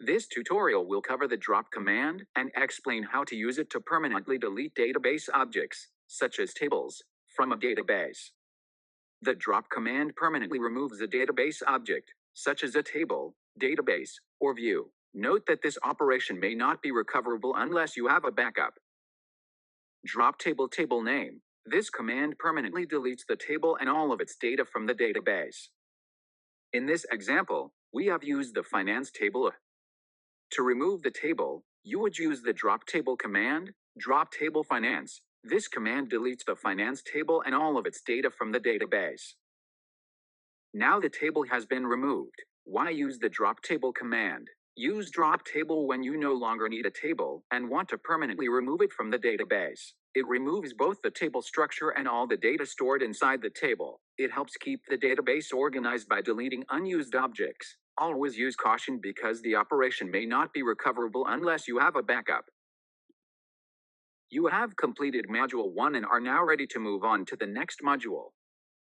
This tutorial will cover the drop command and explain how to use it to permanently delete database objects, such as tables, from a database. The drop command permanently removes a database object, such as a table, database, or view. Note that this operation may not be recoverable unless you have a backup. Drop table name. This command permanently deletes the table and all of its data from the database. In this example, we have used the finance table. To remove the table, you would use the drop table command, drop table finance. This command deletes the finance table and all of its data from the database. Now the table has been removed. Why use the drop table command? Use drop table when you no longer need a table and want to permanently remove it from the database. It removes both the table structure and all the data stored inside the table. It helps keep the database organized by deleting unused objects. Always use caution because the operation may not be recoverable unless you have a backup. You have completed Module 1 and are now ready to move on to the next module.